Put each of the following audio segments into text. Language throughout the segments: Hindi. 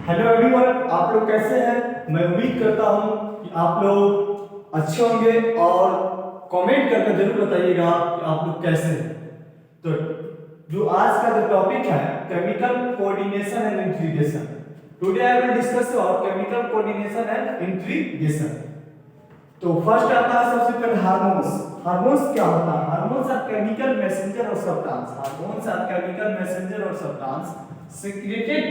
हेलो एवरीवन, आप लोग कैसे हैं? मैं उम्मीद करता हूं कि आप लोग अच्छे होंगे और कमेंट करके जरूर बताइएगा कि आप लोग कैसे हैं। तो जो आज का जो टॉपिक है chemical coordination and integration, today I will discuss about chemical coordination and integration. तो फर्स्ट आता है सबसे पहले हार्मोन्स। हार्मोन्स क्या होता है? हार्मोन्स आर केमिकल मैसेंजर और substance. Hormones are chemical messenger और substance secreted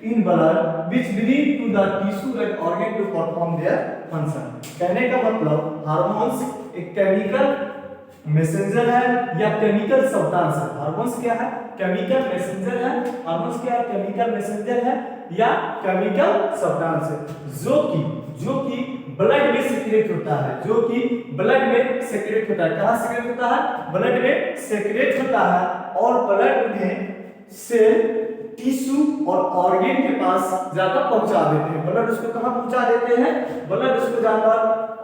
in blood which belong to the tissue and organ to perform their function। कहने का मतलब हार्मोन्स एक केमिकल मैसेंजर है या केमिकल सब्सटेंस है। हार्मोन्स क्या है? केमिकल मैसेंजर है। हार्मोन्स क्या है? केमिकल मैसेंजर है या केमिकल सब्सटेंस है जो कि ब्लड में सीक्रेट होता है। जो कि ब्लड में सीक्रेट होता है। कहां सीक्रेट होता है? ब्लड में सीक्रेट होता है और ब्लड में सेल, टिश्यू और ऑर्गन के पास जाकर पहुंचा देते हैं। ब्लड उसको कहां पहुंचा देते हैं? ब्लड उसको जाकर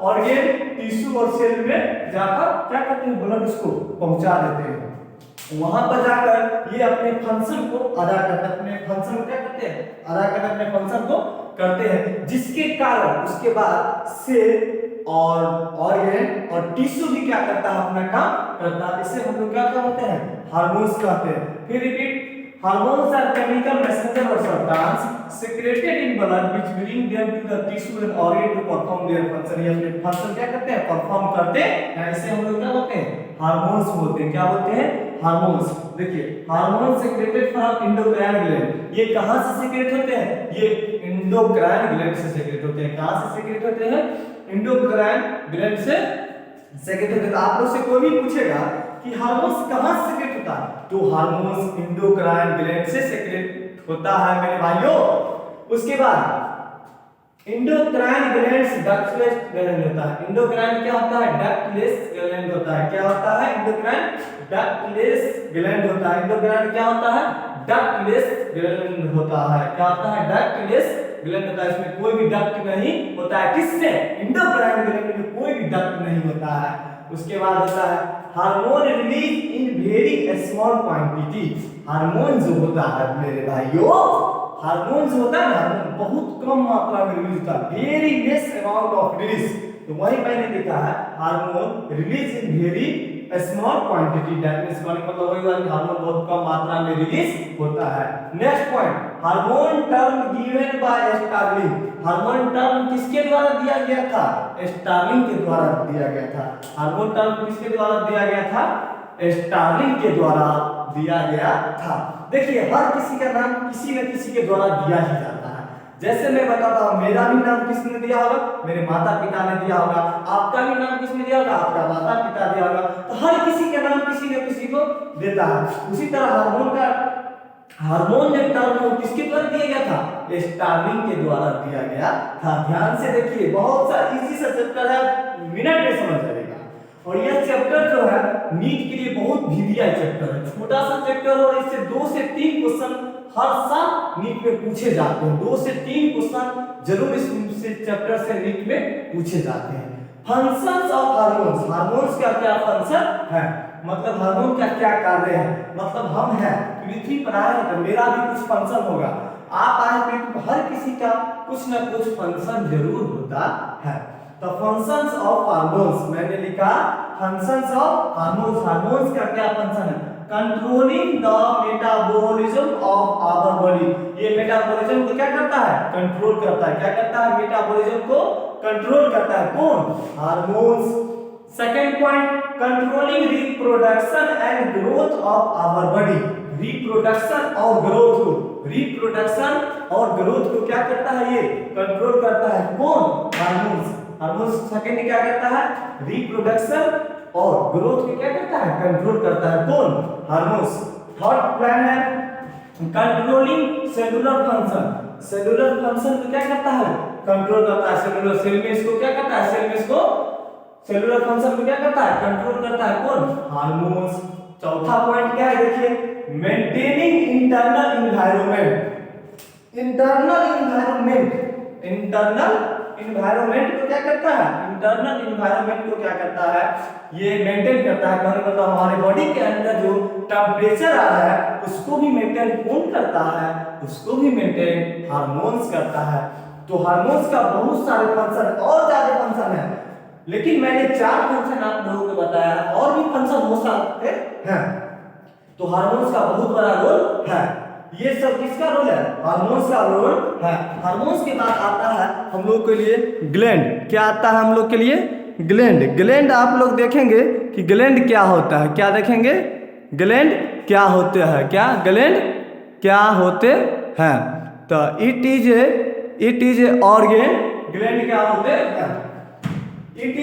ऑर्गन, टिश्यू और सेल में जाकर क्या करते हैं? ब्लड उसको पहुंचा देते हैं। वहां पर जाकर ये अपने फंक्शन को अदा करते हैं। अपने फंक्शन को क्या करते हैं? अदा करते, अपने फंक्शन को करते हैं, जिसके कारण उसके बाद सेल और ऑर्गन और टिश्यू भी क्या करता है? अपना काम करता है। इसे हम लोग क्या कहते हैं? हार्मोन्स कहते हैं। फिर repeat, hormones are chemical messenger और substance secreted in blood which bring them to the tissue and organ to perform their function। ये अपने फंक्शन क्या करते हैं? परफॉर्म करते हैं। इसे हम लोग क्या बोलते हैं? हार्मोन्स बोलते हैं। क्या बोलते हैं? हार्मोन्स। देखिए, hormone secreted from endocrine gland. ये कहां से सेक्रेट होते हैं? ये एंडोक्राइन ग्लैंड से सेक्रेट होते हैं। कहां से सेक्रेट होते हैं? एंडोक्राइन ग्लैंड से सेक्रेट होते हैं। तो आप लोग से कोई भी पूछेगा कि हार्मोन्स कहां से सेक्रेट होता है, तो हार्मोन्स एंडोक्राइन ग्लैंड से सेक्रेट होता है मेरे भाइयों। उसके बाद एंडोक्राइन ग्लैंड डक्टलेस ग्लैंड होता है। एंडोक्राइन क्या होता है? डक्टलेस ग्लैंड होता है। क्या होता है? एंडोक्राइन डक्टलेस ग्लैंड होता है। एंडोक्राइन क्या होता है? डक्टलेस ग्लैंड होता है। क्या होता है? डक्टलेस ग्लैंड होता है। इसमें कोई भी डक्ट नहीं होता है। किससे? एंडोक्राइन ग्लैंड में कोई भी डक्ट नहीं होता है। उसके बाद होता है hormone release in very small quantity. Hormone जो होता है मेरे भाइयों, हार्मोन जो होता है ना, हार्मोन बहुत कम मात्रा में रिलीज होता है। Very less amount of release. तो वही मैंने लिखा है hormone release in very small quantity. That means मतलब वही हुआ कि हार्मोन बहुत कम मात्रा में रिलीज होता है। Next point, hormone term given by Starling. Hormone term किसके द्वारा दिया गया था? स्टार्लिंग के द्वारा दिया गया था। हार्मोन टर्म किसके द्वारा दिया गया था? स्टार्लिंग के द्वारा दिया गया था। देखिए, हर किसी का नाम किसी न किसी के द्वारा दिया ही जाता है। जैसे मैं बताता हूं, मेरा भी नाम किसने दिया होगा? मेरे माता पिता ने दिया होगा। आपका भी नाम किसने दिया होगा? आपका माता पिता दिया होगा। तो हर किसी का नाम किसी न किसी को देता है। उसी तरह हार्मोन जो टर्म वो किसके द्वारा दिया गया था? स्टार्लिंग के द्वारा दिया गया था। ध्यान से देखिए, बहुत सा इजी सा चैप्टर है, मिनट में समझ जाएगा। और यह चैप्टर जो है नीट के लिए बहुत वीवीआई चैप्टर है। छोटा सा चैप्टर और इससे 2 से 3 क्वेश्चन हर साल नीट में पूछे जाते हैं। 2 से 3 क्वेश्चन जरूर इस चैप्टर से नीट में पूछे जाते हैं। Functions of hormones. हार्मोन्स का क्या फंक्शन है? मतलब हार्मोन का क्या कार्य है? मतलब हम हैं, पृथ्वी पर आए हैं तो मेरा भी कुछ फंक्शन होगा। आप आए पृथ्वी पर, हर किसी का कुछ ना कुछ फंक्शन जरूर होता है। तो फंक्शंस ऑफ हार्मोन्स मैंने लिखा, फंक्शंस ऑफ हार्मोन्स। हार्मोन्स का क्या फंक्शन है? Controlling the metabolism of our body. ये मेटाबॉलिज्म को क्या करता है? कंट्रोल करता है। क्या करता है? मेटाबॉलिज्म को कंट्रोल करता है। कौन? Hormones. Second point, controlling reproduction and growth of our body. Reproduction और ग्रोथ को, रिप्रोडक्शन और ग्रोथ को क्या करता है? ये कंट्रोल करता है। कौन? हार्मोन्स। हार्मोन्स सेकंड क्या करता है? रिप्रोडक्शन और ग्रोथ को क्या करता है? कंट्रोल करता है। कौन? हार्मोन्स। थर्ड प्लान है controlling cellular function. Cellular function को क्या करता है? कंट्रोल करता है। सेलुलर सेल में इसको क्या करता है? सेल में इसको सेलुलर फंक्शन को क्या करता है? कंट्रोल करता है। कौन? हार्मोन्स। चौथा पॉइंट क्या है? देखिए, maintaining internal environment. Internal environment, internal environment को क्या करता है, इंटरनल इन्वायरमेंट को क्या करता है, ये मेंटेन करता है। कहने मतलब हमारे बॉडी के अंदर जो टेम्परेचर आ रहा है उसको भी मेंटेन कौन करता है, उसको भी मेंटेन हार्मोन्स करता है। तो हार्मोन्स का बहुत सारे फंक्शन और ज्यादा फंक्शन है, लेकिन मैंने 4 फंक्शन आप लोगों को बताया, और भी फंक्शन हो सकते हैं। तो हार्मोन्स का बहुत बड़ा रोल है। ये सब किसका रोल है, हार्मोन्स का रोल है। हार्मोन्स के बाद आता है हम लोग के लिए ग्लैंड। क्या आता है हम लोग के लिए, ग्लैंड। ग्लैंड आप लोग देखेंगे कि ग्लैंड क्या होता है, क्या देखेंगे, ग्लैंड क्या होते हैं, क्या ग्लैंड क्या होते हैं। तो it is a organ, gland क्या होते हैं, it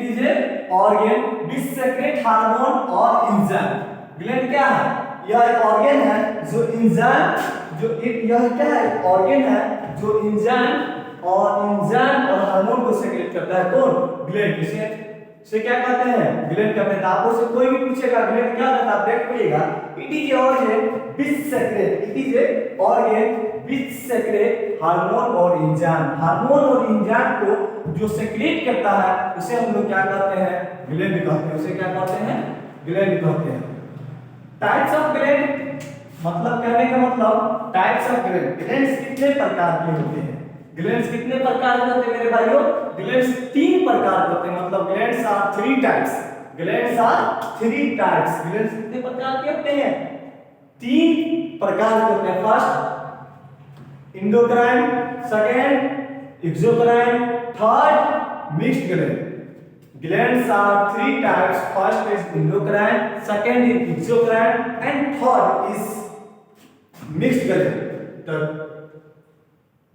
is a organ which secrete hormone और एंजाइम। ग्लैंड क्या है, यह एक ऑर्गन है जो एंजाइम यह क्या है, ऑर्गन है जो एंजाइम और हार्मोन को सेक्रेट करता है। कौन, ग्लैंड। से क्या कहते हैं, ग्लैंड कहते हैं। आपको से कोई भी पूछेगा ग्लैंड क्या होता है, आप देख पड़ेगा, it is organ which secrete hormone और एंजाइम। हार्मोन और एंजाइम को जो सेक्रेट करता है उसे हम लोग क्या कहते हैं, ग्लैंड कहते हैं। उसे क्या कहते हैं, ग्लैंड कहते हैं। टाइप्स ऑफ ग्लैंड, मतलब कहने का मतलब टाइप्स ऑफ ग्लैंड। ग्लैंड्स कितने प्रकार के होते हैं, ग्लैंड्स कितने प्रकार के होते हैं मेरे भाइयों, ग्लैंड्स 3 प्रकार के होते हैं। मतलब glands are 3 types, glands are 3 types. Glands कितने प्रकार के होते हैं, 3 प्रकार के होते हैं। First endocrine, second exocrine, third mixed gland. Glands are 3 types. First is endocrine, second is exocrine, and third is mixed gland.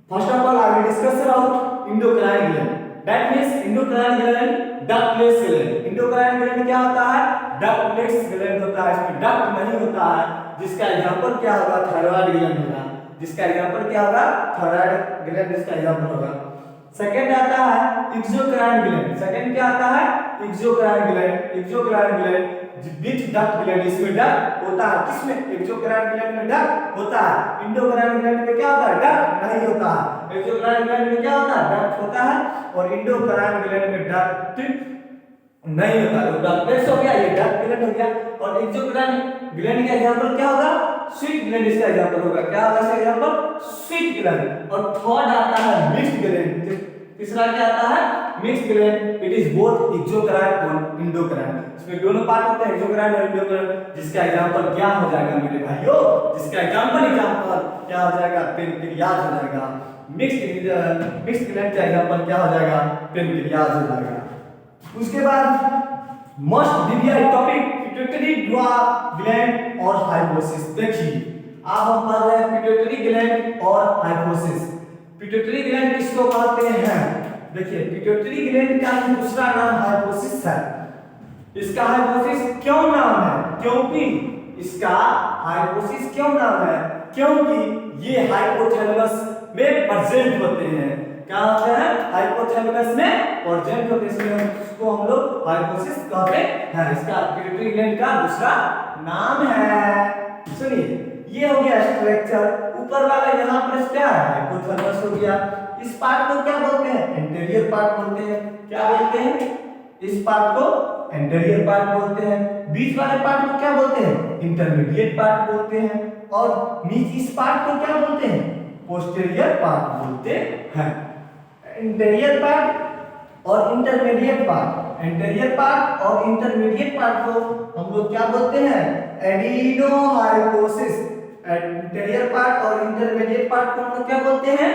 First of all, I will discuss about endocrine gland. That means endocrine gland, ductless gland. Endocrine gland क्या होता है, ductless gland होता है। इसमें duct नहीं होता है, जिसका एग्जांपल क्या होगा, थायराइड ग्लैंड होगा। जिसका एग्जांपल क्या होगा, थायराइड ग्लैंड इसका एग्जांपल होगा। सेकंड आता है एक्सोक्राइन ग्लैंड। सेकंड क्या आता है, exocrine gland. Exocrine gland which duct gland, इसमें डक्ट होता है। किसमें, एक्सोक्राइन ग्लैंड में डक्ट होता है। इंडोक्राइन ग्लैंड में क्या होता है, डक्ट नहीं होता है। एक्सोक्राइन ग्लैंड में क्या होता है, डक्ट होता है, और इंडोक्राइन ग्लैंड में डक्ट नहीं होता है। डक्टलेस हो गया, ये डक्ट ग्लैंड हो गया। और एक्सोक्राइन ग्लैंड का एग्जांपल क्या होगा, स्वीट ग्लैंड इसका एग्जांपल होगा। क्या होगा इसका एग्जांपल, स्वीट ग्लैंड। और थर्ड आता है मिक्स्ड ग्लैंड। तीसरा क्या आता है, mixed gland. It is both exocrine और इंडोक्राइन। इसमें दोनों पार्ट होते हैं, एक्सोक्राइन और इंडोक्राइन। जिसका एग्जांपल क्या हो जाएगा मेरे भाइयों, जिसका एग्जांपल क्या हो जाएगा, पेनक्रियाज हो जाएगा। मिक्स्ड ग्लैंड का एग्जांपल क्या हो जाएगा, पेनक्रियाज हो जाएगा। उसके बाद मस्ट डिविया टॉपिक पिट्यूटरी ग्लैंड और हाइपोफिसिस। देखिए अब हम पढ़ रहे हैं पिट्यूटरी ग्लैंड और हाइपोफिसिस। पिट्यूटरी ग्लैंड किसको कहते हैं, देखिए पिट्यूटरी ग्लैंड का दूसरा नाम हाइपोफिसिस है। इसका हाइपोफिसिस क्यों नाम है, क्योंकि इसका हाइपोफिसिस क्यों नाम है, क्योंकि ये हाइपोथैलेमस में प्रेजेंट होते हैं। क्या होते हैं, हाइपोथैलेमस में प्रेजेंट होते हैं, इसलिए इसको हम लोग हाइपोफिसिस कहते हैं। इसका पिट्यूटरी ग्लैंड का दूसरा नाम है। सुनिए ये हो गया स्ट्रक्चर। ऊपर वाला यहाँ पर क्या है, हाइपोथैलेमस हो गया। इस पार्ट को क्या बोलते हैं, एंटीरियर पार्ट बोलते हैं। क्या बोलते हैं, इस पार्ट को एंटीरियर पार्ट बोलते हैं। बीच वाले पार्ट को क्या बोलते हैं, इंटरमीडिएट पार्ट बोलते हैं। और नीचे इस पार्ट को क्या बोलते हैं, पोस्टीरियर पार्ट बोलते हैं। इंटीरियर पार्ट और इंटरमीडिएट पार्ट, इंटीरियर पार्ट और इंटरमीडिएट पार्ट को हम लोग क्या बोलते हैं, एडिनोहाइपोसिस। इंटीरियर पार्ट और इंटरमीडिएट पार्ट को हम लोग क्या बोलते हैं,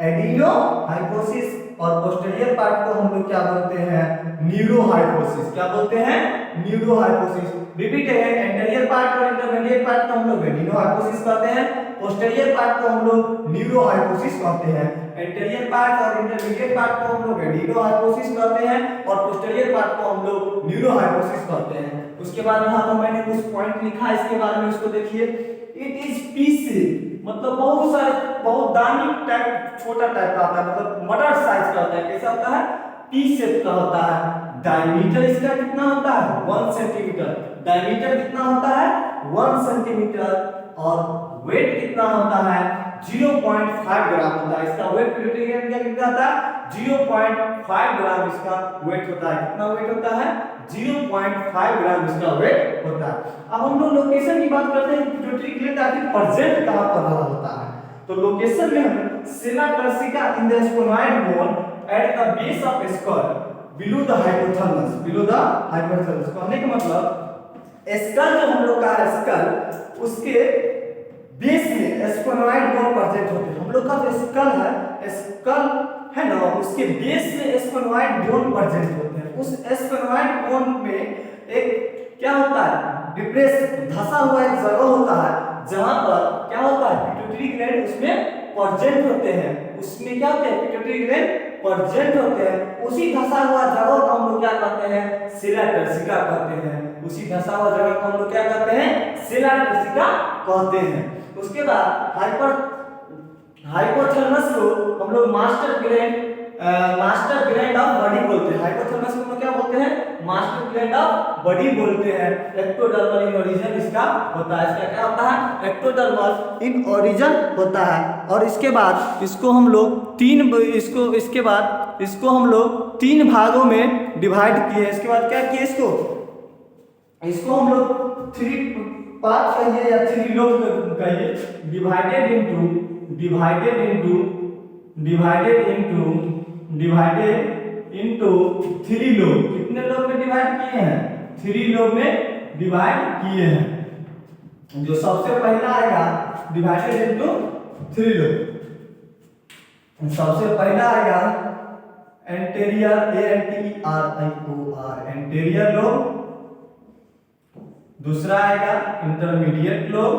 एडिनोहाइपोसिस। और पोस्टीरियर पार्ट को हम लोग क्या बोलते हैं, न्यूरोहाइपोसिस। क्या बोलते हैं, न्यूरोहाइपोसिस। रिपीट है, एंटीरियर पार्ट और इंटरमीडिएट पार्ट को हम लोग एडिनोहाइपोसिस कहते हैं, पोस्टीरियर पार्ट को हम लोग न्यूरोहाइपोसिस कहते हैं। एंटीरियर पार्ट और इंटरमीडिएट पार्ट को हम लोग एडिनोहाइपोसिस कहते हैं, और पोस्टीरियर पार्ट को हम लोग न्यूरोहाइपोसिस कहते हैं। उसके बाद यहाँ पर मैंने कुछ पॉइंट लिखा है इसके बारे में, उसको देखिए। इट इज पीस, मतलब बहुत दानी टाइप, छोटा टाइप का होता है, मतलब मटर साइज का होता है। कैसा होता है, पी शेप का होता है। डायमीटर इसका कितना होता है, 1 सेंटीमीटर। डायमीटर कितना होता है, 1 सेंटीमीटर और वेट कितना होता है 0.5 ग्राम होता है। इसका वेट पिट्यूटरी ग्लैंड कितना होता है 0.5 ग्राम इसका वेट होता है। कितना वेट होता है 0.5 ग्राम इसका वेट होता है। अब हम लोग लोकेशन की बात करते हैं पिट्यूटरी ग्लैंड आखिर प्रेजेंट कहां पर रहा होता है। तो लोकेशन में हम सेना turcica in the sphenoid bone at the base of skull below the hypothalamus. Below the hypothalamus कहने का मतलब स्कल जो हम लोग का है स्कल उसके बेस में स्फेनॉइड बोन प्रेजेंट होते हैं। हम लोग का जो स्कल है ना उसके बेस में स्फेनॉइड बोन प्रेजेंट होते हैं। उस स्फेनॉइड बोन में एक क्या होता है डिप्रेस धंसा हुआ एक जगह होता है जहां पर क्या होता है पिट्यूटरी ग्लैंड उसमें प्रेजेंट होते हैं। उसमें क्या होते हैं पिट्यूटरी ग्लैंड प्रेजेंट होते हैं। उसी धंसा हुआ जगह को हम लोग क्या कहते हैं सेला टर्सिका कहते हैं। उसी धंसा हुआ जगह को हम लोग क्या कहते हैं सेला टर्सिका कहते हैं। उसके बाद हाइपोथैलेमस को हम लोग मास्टर ग्लैंड ऑफ बॉडी बोलते हैं। हाइपोथैलेमस को हम लोग क्या बोलते हैं मास्टर ग्लैंड ऑफ बॉडी बोलते हैं। एक्टोडर्मल इन ओरिजिन इसका होता है। इसका क्या होता है एक्टोडर्मल इन ओरिजिन होता है। और इसके बाद इसको हम लोग तीन भागों में डिवाइड किए। इसके बाद क्या किए इसको हम लोग 3 पार्ट कहिए या 3 लोब कहिए। Divided into 3 lobe. कितने लोब में डिवाइड किए हैं 3 लोब में डिवाइड किए हैं। जो सबसे पहला आएगा डिवाइडेड इनटू 3 लोब। सबसे पहला आएगा एंटेरियर ANTERIOR एंटेरियर लोब। दूसरा आएगा इंटरमीडिएट लोब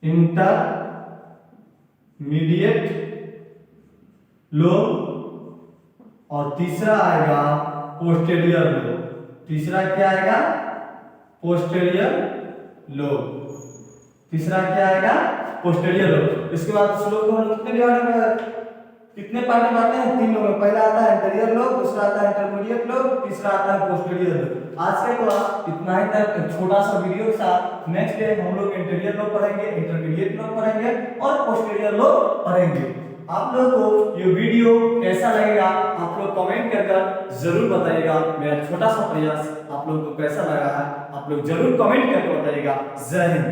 इंटरमीडिएट लोब और तीसरा आएगा पोस्टीरियर लोब। तीसरा क्या आएगा पोस्टीरियर लोब। तीसरा क्या आएगा पोस्टीरियर लोब। इसके बाद इस लोब को हम कितने पार्ट में बांटते हैं 3 लोग में। पहला आता है एंटीरियर लोब, दूसरा आता है इंटरमीडिएट लोब, तीसरा आता है पोस्टीरियर लोब। आज का क्लास इतना ही तक छोटा सा वीडियो के साथ नेक्स्ट डे हम लोग इंटीरियर लोब पढ़ेंगे, इंटरमीडिएट लोब पढ़ेंगे और पोस्टीरियर लोब पढ़ेंगे। आप लोगों को ये वीडियो कैसा लगेगा आप लोग कमेंट कर जरूर बताइएगा। मेरा छोटा सा प्रयास आप लोगों को कैसा लगा है आप लोग जरूर कमेंट करके बताइएगा। जय हिंद।